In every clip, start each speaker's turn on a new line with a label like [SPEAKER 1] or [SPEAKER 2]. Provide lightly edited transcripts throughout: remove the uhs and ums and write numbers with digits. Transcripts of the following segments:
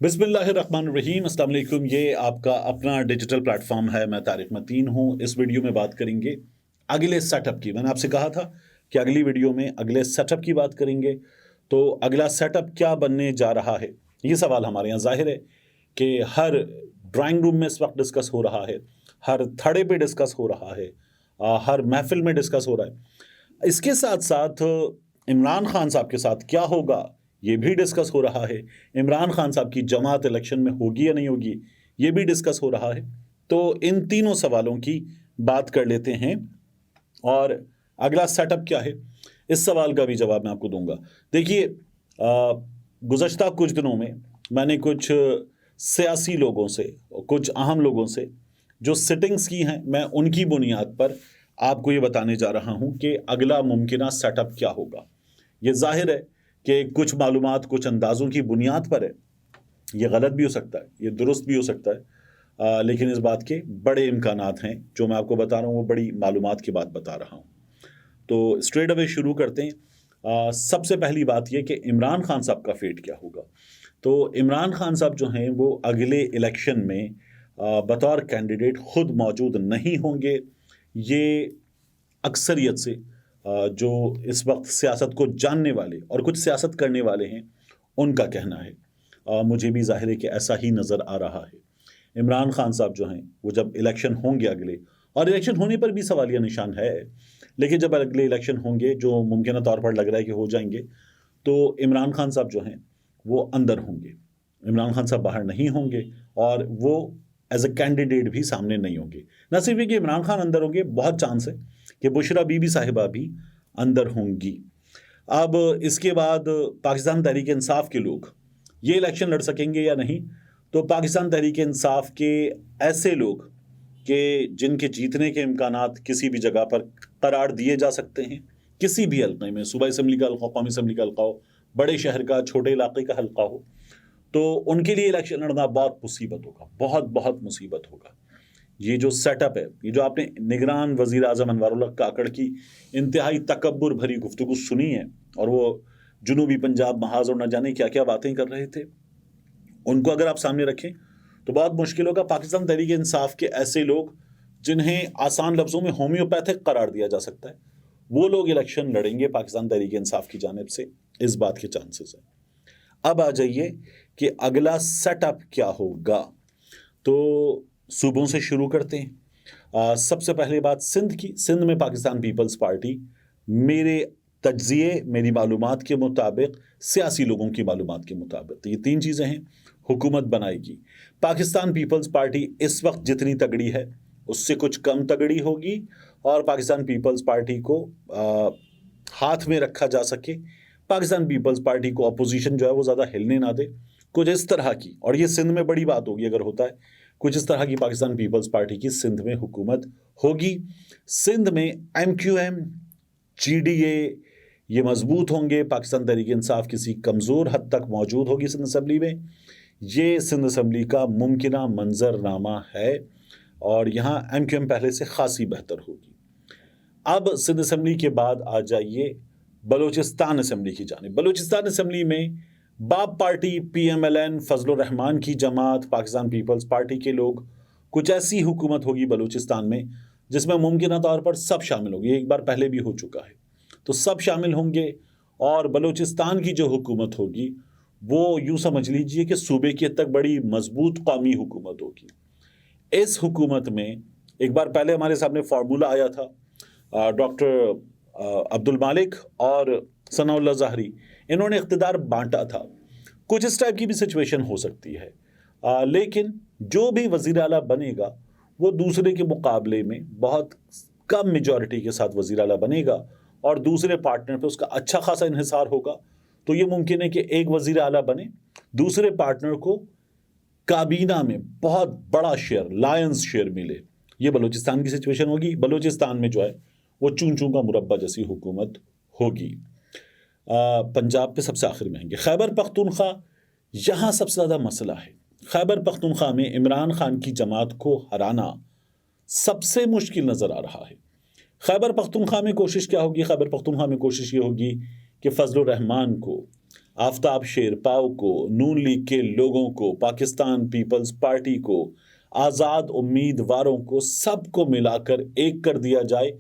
[SPEAKER 1] बिस्मिल्लाहिर्रहमानिर्रहीम। अस्सलाम वालेकुम। ये आपका अपना डिजिटल प्लेटफॉर्म है। मैं तारिक मतीन हूँ। इस वीडियो में बात करेंगे अगले सेटअप की। मैंने आपसे कहा था कि अगली वीडियो में अगले सेटअप की बात करेंगे। तो अगला सेटअप क्या बनने जा रहा है, ये सवाल हमारे यहाँ ज़ाहिर है कि हर ड्राइंग रूम में इस वक्त डिस्कस हो रहा है, हर थड़े पे डिस्कस हो रहा है, हर महफिल में डिस्कस हो रहा है। इसके साथ साथ इमरान खान साहब के साथ क्या होगा ये भी डिस्कस हो रहा है। इमरान खान साहब की जमात इलेक्शन में होगी या नहीं होगी ये भी डिस्कस हो रहा है। तो इन तीनों सवालों की बात कर लेते हैं और अगला सेटअप क्या है इस सवाल का भी जवाब मैं आपको दूंगा। देखिए, गुज़श्ता कुछ दिनों में मैंने कुछ सियासी लोगों से, कुछ अहम लोगों से जो सिटिंग्स की हैं, मैं उनकी बुनियाद पर आपको ये बताने जा रहा हूं कि अगला मुमकिना सेटअप क्या होगा। ये जाहिर है कि कुछ मालूमात कुछ अंदाज़ों की बुनियाद पर है। ये गलत भी हो सकता है, ये दुरुस्त भी हो सकता है, लेकिन इस बात के बड़े इम्कानात हैं। जो मैं आपको बता रहा हूँ वो बड़ी मालूमात की बात बता रहा हूँ। तो स्ट्रेट अवे शुरू करते हैं। सबसे पहली बात ये कि इमरान खान साहब का फेट क्या होगा। तो इमरान खान साहब जो हैं वो अगले इलेक्शन में बतौर कैंडिडेट खुद मौजूद नहीं होंगे। ये अक्सरियत से जो इस वक्त सियासत को जानने वाले और कुछ सियासत करने वाले हैं उनका कहना है। मुझे भी ज़ाहिर है कि ऐसा ही नज़र आ रहा है। इमरान खान साहब जो हैं वो जब इलेक्शन होंगे अगले, और इलेक्शन होने पर भी सवालिया निशान है, लेकिन जब अगले इलेक्शन होंगे जो मुमकिन तौर पर लग रहा है कि हो जाएंगे, तो इमरान खान साहब जो हैं वो अंदर होंगे। इमरान खान साहब बाहर नहीं होंगे और वो एज ए कैंडिडेट भी सामने नहीं होंगे। न सिर्फ ये कि इमरान खान अंदर होंगे, बहुत चांस है कि बुशरा बीबी साहिबा भी अंदर होंगी। अब इसके बाद पाकिस्तान तहरीक इंसाफ के लोग ये इलेक्शन लड़ सकेंगे या नहीं। तो पाकिस्तान तहरीक इंसाफ के ऐसे लोग कि जिनके जीतने के इम्कानात किसी भी जगह पर करार दिए जा सकते हैं, किसी भी हल्के में, सूबा असम्बली का हल्का, कौमी असम्बली का हल्का हो, बड़े शहर का, छोटे इलाके का हल्का हो, तो उनके लिए इलेक्शन लड़ना बहुत मुसीबत होगा, बहुत बहुत मुसीबत होगा। ये जो सेटअप है, ये जो आपने निगरान वज़ीर आज़म अनवारुल्लाह काकड़ की इंतहाई तकब्बुर भरी गुफ्तगू सुनी है, और वो जुनूबी पंजाब महाज और न जाने क्या क्या बातें कर रहे थे, उनको अगर आप सामने रखें तो बहुत मुश्किल होगा। पाकिस्तान तहरीक इंसाफ के ऐसे लोग जिन्हें आसान लफ्ज़ों में होम्योपैथिक करार दिया जा सकता है, वो लोग इलेक्शन लड़ेंगे पाकिस्तान तहरीक इंसाफ की जानिब से, इस बात के चांसेस हैं। अब आ जाइए कि अगला सेटअप क्या होगा। तो सूबों से शुरू करते हैं। सबसे पहले बात सिंध की। सिंध में पाकिस्तान पीपल्स पार्टी मेरे तज्जिए, मेरी मालूमात के मुताबिक, सियासी लोगों की मालूमात के मुताबिक, तो ये तीन चीज़ें हैं, हुकूमत बनाएगी। पाकिस्तान पीपल्स पार्टी इस वक्त जितनी तगड़ी है उससे कुछ कम तगड़ी होगी, और पाकिस्तान पीपल्स पार्टी को हाथ में रखा जा सके, पाकिस्तान पीपल्स पार्टी को अपोजिशन जो है वो ज़्यादा हिलने ना दे, कुछ इस तरह की। और ये सिंध में बड़ी बात होगी अगर होता है, कुछ इस तरह की पाकिस्तान पीपल्स पार्टी की सिंध में हुकूमत होगी। सिंध में MQM, GDA ये मजबूत होंगे। पाकिस्तान तहरीक इंसाफ किसी कमज़ोर हद तक मौजूद होगी सिंध असम्बली में। ये सिंध असम्बली का मुमकिना मंजरनामा है, और यहाँ MQM पहले से खासी बेहतर होगी। अब सिंध असम्बली के बाद आ जाइए बलूचिस्तान असम्बली की जानिब। बलूचिस्तान असम्बली में बाप पार्टी PMLN, फजलुर रहमान की जमात, पाकिस्तान पीपल्स पार्टी के लोग, कुछ ऐसी हुकूमत होगी बलूचिस्तान में जिसमें मुमकिन तौर पर सब शामिल होंगे। एक बार पहले भी हो चुका है, तो सब शामिल होंगे, और बलूचिस्तान की जो हुकूमत होगी वो यूँ समझ लीजिए कि सूबे की हद तक बड़ी मजबूत कौमी हुकूमत होगी। इस हुकूमत में एक बार पहले हमारे सामने फार्मूला आया था, डॉक्टर अब्दुल मालिक और सनाउल्लाह ज़ाहरी, इन्होंने इख्तिदार बांटा था। कुछ इस टाइप की भी सिचुएशन हो सकती है, लेकिन जो भी वज़ीर आला बनेगा वो दूसरे के मुकाबले में बहुत कम मेजॉरिटी के साथ वज़ीर आला बनेगा, और दूसरे पार्टनर पे उसका अच्छा खासा इन्हिसार होगा। तो ये मुमकिन है कि एक वज़ीर आला बने, दूसरे पार्टनर को काबीना में बहुत बड़ा शेयर, लायंस शेयर मिले। ये बलूचिस्तान की सिचुएशन होगी। बलूचिस्तान में जो है वो चूं चूं का मुरब्बा जैसी हुकूमत होगी। पंजाब पे सबसे आखिर में आएंगे खैबर पख्तूनख्वा। यहाँ सबसे ज़्यादा मसला है खैबर पख्तूनख्वा में इमरान खान की जमात को हराना सबसे मुश्किल नज़र आ रहा है। खैबर पख्तूनख्वा में कोशिश क्या होगी? खैबर पख्तूनख्वा में कोशिश ये होगी कि फजलुर रहमान को आफ्ताब शेरपाव को, नून लीग के लोगों को, पाकिस्तान पीपल्स पार्टी को, आज़ाद उम्मीदवारों को, सबको मिलाकर एक कर दिया जाए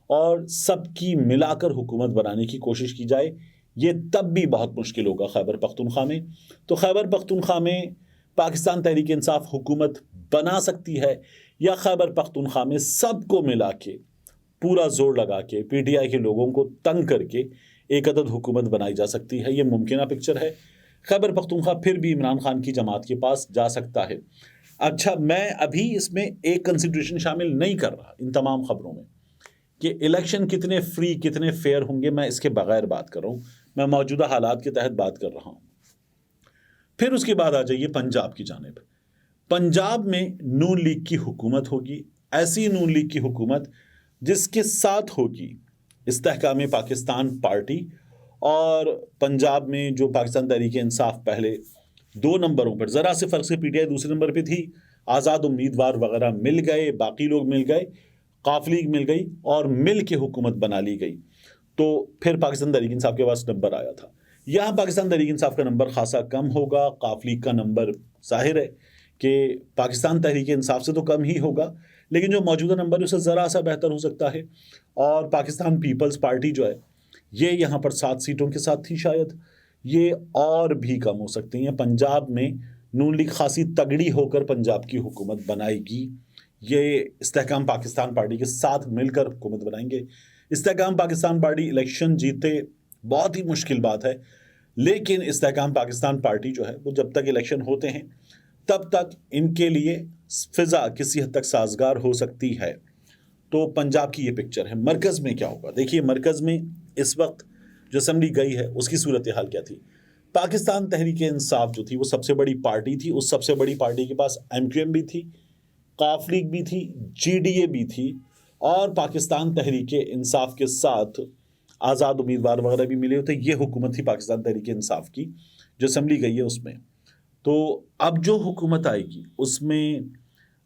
[SPEAKER 1] और सबकी मिलाकर हुकूमत बनाने की कोशिश की जाए। ये तब भी बहुत मुश्किल होगा खैबर पख्तूनख्वा में। तो खैबर पख्तूनख्वा में पाकिस्तान तहरीक इंसाफ हुकूमत बना सकती है, या खैबर पख्तूनख्वा में सबको मिला के पूरा जोर लगा के पीटीआई के लोगों को तंग करके एक अदद हुकूमत बनाई जा सकती है। ये मुमकिन पिक्चर है। खैबर पख्तूनख्वा फिर भी इमरान खान की जमात के पास जा सकता है। अच्छा, मैं अभी इसमें एक कंसिडरेशन शामिल नहीं कर रहा इन तमाम खबरों में कि इलेक्शन कितने फ्री कितने फेयर होंगे, मैं इसके बगैर बात कर रहा हूँ, मैं मौजूदा हालात के तहत बात कर रहा हूँ। फिर उसके बाद आ जाइए पंजाब की जानिब। पंजाब में नून लीग की हुकूमत होगी, ऐसी नून लीग की हुकूमत जिसके साथ होगी इस्तेहकाम पाकिस्तान पार्टी, और पंजाब में जो पाकिस्तान तहरीक इंसाफ पहले 2 नंबरों पर, ज़रा से फ़र्क से पीटीआई दूसरे नंबर पे थी, आज़ाद उम्मीदवार वगैरह मिल गए, बाकी लोग मिल गए, काफ लीग मिल गई और मिल के हुकूमत बना ली गई। तो फिर पाकिस्तान तहरीक इंसाफ के पास नंबर आया था। यहाँ पाकिस्तान तहरीक इंसाफ का नंबर खासा कम होगा, काफ लीग का नंबर जाहिर है कि पाकिस्तान तहरीक इंसाफ से तो कम ही होगा, लेकिन जो मौजूदा नंबर है उससे ज़रा सा बेहतर हो सकता है। और पाकिस्तान पीपल्स पार्टी जो है ये यहाँ पर 7 सीटों के साथ थी, शायद ये और भी कम हो सकती हैं। पंजाब में नून लीग खासी तगड़ी होकर पंजाब की हुकूमत बनाएगी, ये इस्तेहकाम पाकिस्तान पार्टी के साथ मिलकर हुकूमत बनाएंगे। इस्तेहकाम पाकिस्तान पार्टी इलेक्शन जीते बहुत ही मुश्किल बात है, लेकिन इस्तेहकाम पाकिस्तान पार्टी जो है वो जब तक इलेक्शन होते हैं तब तक इनके लिए फिजा किसी हद तक साजगार हो सकती है। तो पंजाब की ये पिक्चर है। मरकज़ में क्या होगा? देखिए, मरकज़ में इस वक्त जो असम्बली गई है उसकी सूरत हाल क्या थी। पाकिस्तान तहरीक इंसाफ जो थी वो सबसे बड़ी पार्टी थी, उस सबसे बड़ी पार्टी के पास MQM भी थी, काफ लीग भी थी, GDA भी थी, और पाकिस्तान तहरीक इंसाफ के साथ आज़ाद उम्मीदवार वगैरह भी मिले होते। ये हुकूमत थी पाकिस्तान तहरीक इंसाफ की जो असम्बली गई है उसमें। तो अब जो हुकूमत आएगी उसमें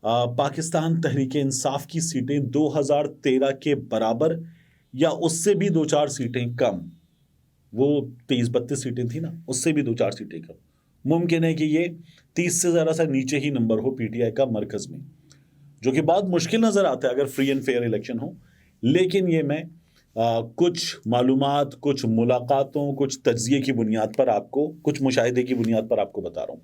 [SPEAKER 1] पाकिस्तान तहरीक इंसाफ की सीटें 2013 के बराबर या उससे भी 2-4 सीटें कम, वो 23-32 सीटें थी ना, उससे भी 2-4 सीटें कम मुमकिन है कि ये 30 से ज़रा सा नीचे ही नंबर हो पीटीआई का मरकज़ में, जो कि बहुत मुश्किल नज़र आता है अगर फ्री एंड फेयर इलेक्शन हो। लेकिन ये मैं कुछ मालूमात, कुछ मुलाकातों, कुछ तज्ज़िये की बुनियाद पर आपको, कुछ मुशाहिदे की बुनियाद पर आपको बता रहा हूँ।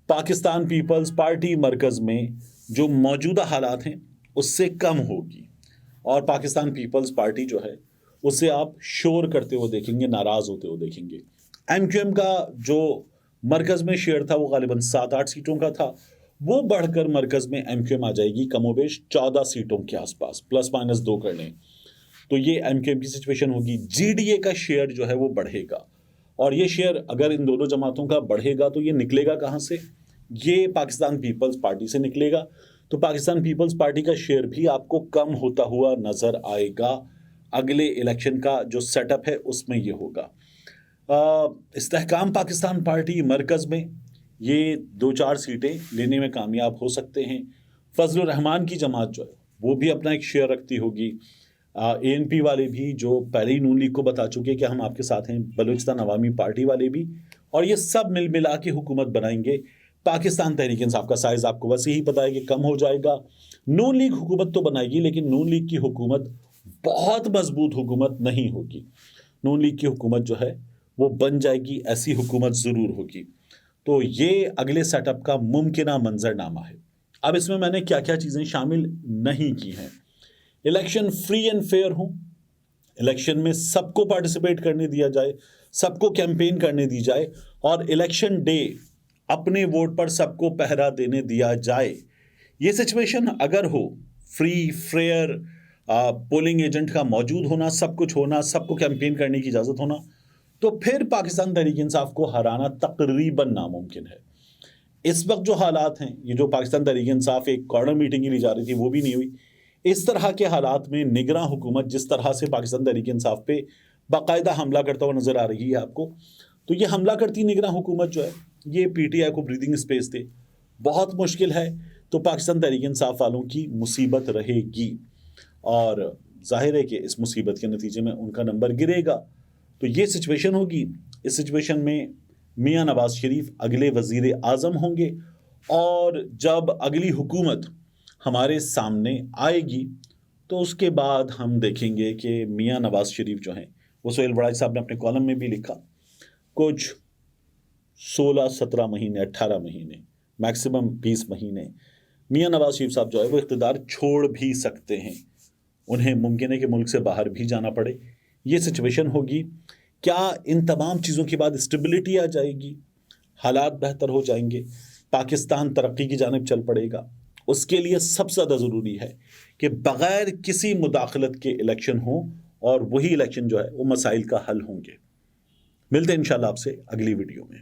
[SPEAKER 1] पाकिस्तान पीपल्स पार्टी मरकज़ में जो मौजूदा हालात हैं उससे कम होगी, और पाकिस्तान पीपल्स पार्टी जो है उसे आप शोर करते हुए देखेंगे, नाराज़ होते हुए देखेंगे। MQM का जो मरकज़ में शेयर था वो गालिबन 7-8 सीटों का था, वो बढ़कर मरकज़ में MQM आ जाएगी कमोबेश 14 सीटों के आसपास, प्लस माइनस 2 कर लें। तो ये MQM की सिचुएशन होगी। GDA का शेयर जो है वो बढ़ेगा, और ये शेयर अगर इन दोनों जमातों का बढ़ेगा तो ये निकलेगा कहाँ से? ये पाकिस्तान पीपल्स पार्टी से निकलेगा। तो पाकिस्तान पीपल्स पार्टी का शेयर भी आपको कम होता हुआ नज़र आएगा। अगले इलेक्शन का जो सेटअप है उसमें ये होगा। इस्तेहकाम पाकिस्तान पार्टी मरकज़ में ये 2-4 सीटें लेने में कामयाब हो सकते हैं। फजलुर रहमान की जमात जो है वो भी अपना एक शेयर रखती होगी। ANP वाले भी जो पहले ही नून लीग को बता चुके कि हम आपके साथ हैं, बलूचिस्तान अवामी पार्टी वाले भी, और ये सब मिल मिला के हुकूमत बनाएंगे। पाकिस्तान तहरीक इंसाफ का साइज़ आपको बस यही पता है कि कम हो जाएगा। नून लीग हुकूमत तो बनाएगी, लेकिन नून लीग की हुकूमत बहुत मजबूत हुकूमत नहीं होगी। नून लीग की हुकूमत जो है वो बन जाएगी, ऐसी हुकूमत ज़रूर होगी। तो ये अगले सेटअप का मुमकिना मंजरनामा है। अब इसमें मैंने क्या क्या चीज़ें शामिल नहीं की हैं। इलेक्शन फ्री एंड फेयर हो, इलेक्शन में सबको पार्टिसिपेट करने दिया जाए, सबको कैंपेन करने दी जाए, और इलेक्शन डे अपने वोट पर सबको पहरा देने दिया जाए। ये सिचुएशन अगर हो, फ्री फेयर पोलिंग एजेंट का मौजूद होना, सब कुछ होना, सबको कैंपेन करने की इजाज़त होना, तो फिर पाकिस्तान तहरीक इंसाफ को हराना तकरीबन नामुमकिन है। इस वक्त जो हालात हैं, ये जो पाकिस्तान तहरीक इंसाफ एक कॉर्नर मीटिंग के लिए जा रही थी वो भी नहीं हुई। इस तरह के हालात में निगरां हुकूमत जिस तरह से पाकिस्तान तहरीक इंसाफ पे बाकायदा हमला करता हुआ नज़र आ रही है आपको, तो ये हमला करती निगरां हुकूमत जो है ये पीटीआई को ब्रीदिंग स्पेस दे, बहुत मुश्किल है। तो पाकिस्तान तहरीक इंसाफ वालों की मुसीबत रहेगी, और जाहिर है कि इस मुसीबत के नतीजे में उनका नंबर गिरेगा। تو یہ سچویشن ہوگی. اس سچویشن میں میاں نواز شریف اگلے وزیر اعظم ہوں گے، اور جب اگلی حکومت ہمارے سامنے آئے گی تو اس کے بعد ہم دیکھیں گے کہ میاں نواز شریف جو ہیں، وہ سہیل وڑائی صاحب نے اپنے کالم میں بھی لکھا، کچھ 16-17 مہینے 18 مہینے میکسیمم 20 مہینے میاں نواز شریف صاحب جو ہے وہ اقتدار چھوڑ بھی سکتے ہیں. انہیں ممکن ہے کہ ملک سے باہر بھی جانا پڑے. یہ سچویشن ہوگی. کیا ان تمام چیزوں کے بعد اسٹیبلٹی آ جائے گی، حالات بہتر ہو جائیں گے، پاکستان ترقی کی جانب چل پڑے گا؟ اس کے لیے سب سے زیادہ ضروری ہے کہ بغیر کسی مداخلت کے الیکشن ہوں، اور وہی الیکشن جو ہے وہ مسائل کا حل ہوں گے. ملتے ہیں انشاءاللہ آپ سے اگلی ویڈیو میں.